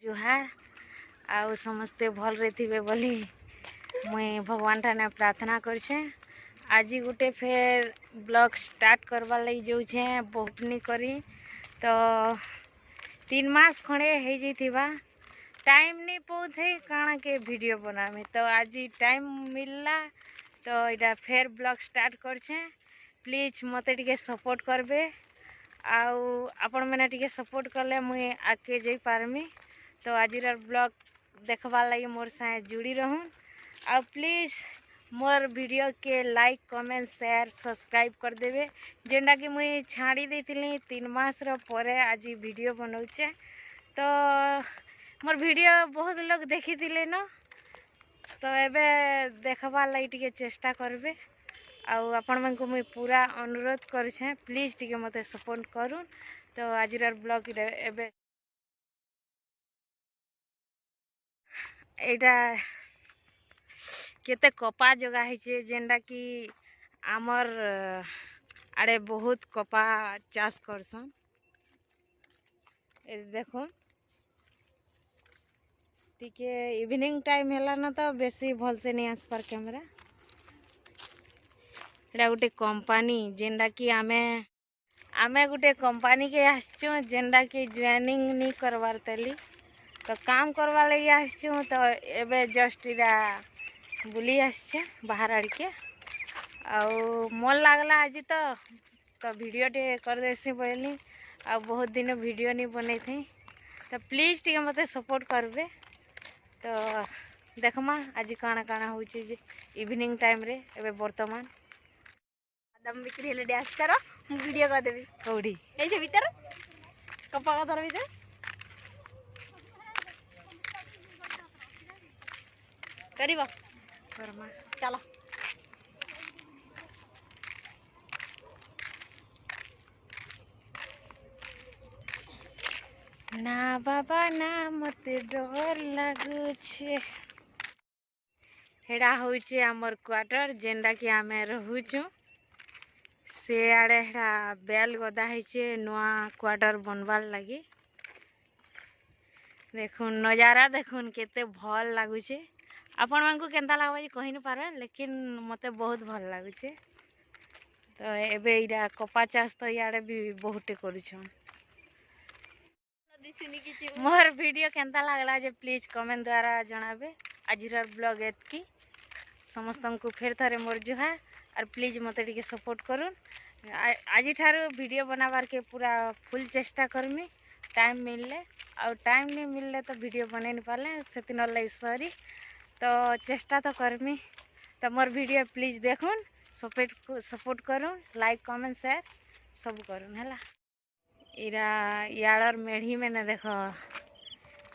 जुहार आउ समस्ते भल रे थिबे बोली मुई भगवान ठाने प्रार्थना करछे। आज गुटे फेर ब्लॉग स्टार्ट करवार लगी जाऊे बहुत नी करी तो 3 मास खड़े हो जाइथिबा टाइम नहीं पाऊे काଣା के वीडियो बनामी तो आज टाइम मिलला तो इटा फेर ब्लॉग स्टार्ट करछे। प्लीज मते टिके सपोर्ट करबे आउ आपण मैंने टिके सपोर्ट कले मुई आगे जाई पारमी। तो आज ब्लॉग देखवार लगी मोर साथ जुड़ी रहूँ आ प्लीज मोर वीडियो के लाइक कमेंट शेयर सब्सक्राइब कर देवे जेनटा कि मुई छाड़ी देथिली 3 मास परे आज वीडियो बनाऊे। तो मोर वीडियो बहुत लोग देखी थिले न तो एबे देखवार लगी टिके चेष्टा करबे आउ आपण मानकु मुई पूरा अनुरोध करछे प्लीज टिके मते सपोर्ट करूँ। तो आज ब्लॉग एबे एटा केते कपा जगह है जेनटा कि आमर आड़े बहुत कपा चाष करसन। देखो टिके इवनिंग टाइम है ना तो बेसी भल से नहीं आसपार कैमरा एटा गोटे कंपनी जेनटा कि आमे गोटे कंपनी के आसचु जेनटा कि जॉइनिंग नहीं करवार तली तो काम करवा लगी आसचु। तो एबे जस्ट इरा बुली आसचे बाहर आड़ के आउ मन लागला आज तो वीडियो टे कर देसी बोली आ बहुत दिन वीडियो नहीं बनै थी तो प्लीज टिके मते सपोर्ट करबे। तो देखमा आज काना काना होची इवनिंग टाइम रे एबे वर्तमान दम बिक्री हेले डांस करो वीडियो कर देबी कौड़ी ए जे भीतर कपा का धर भीतर करिबा करमा चलो ना बाबा ना मते डर लागू छे। हेड़ा होचे हमर क्वार्टर जेनटा कि आमे रहूचु से आड़े हेड़ा बेल गदा है नुआ क्वार्टर बनवार लगी। देखुन नजारा देखुन केते भल लगुचे आपण मानकु केनता लागबा कहि न पारे लेकिन मते बहुत भल लगुचे। तो एबे इरा कपा चाष तो याड़े भी बहुते करूछन। मोर वीडियो केनता लागला जे प्लीज कमेंट द्वारा जणाबे। आज ब्लॉग एतकी समस्त को फेर थरे मोर जुहार और प्लीज मते टिके सपोर्ट करूँ। आज ठारू वीडियो बनाबार के पूरा फुल चेष्टा करमी टाइम मिलले और टाइम नहीं मिलले तो वीडियो बनै नहीं पाले से लगी सॉरी। तो चेष्टा तो करमी तो मोर वीडियो प्लीज देखुन सपोर्ट करूँ लाइक कमेंट शेयर सब करूँ है। इरा यार मेढ़ी में न देखो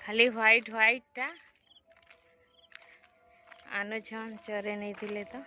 खाली व्हाइट व्हाइट टा आनुछन चरे नहीं थिले तो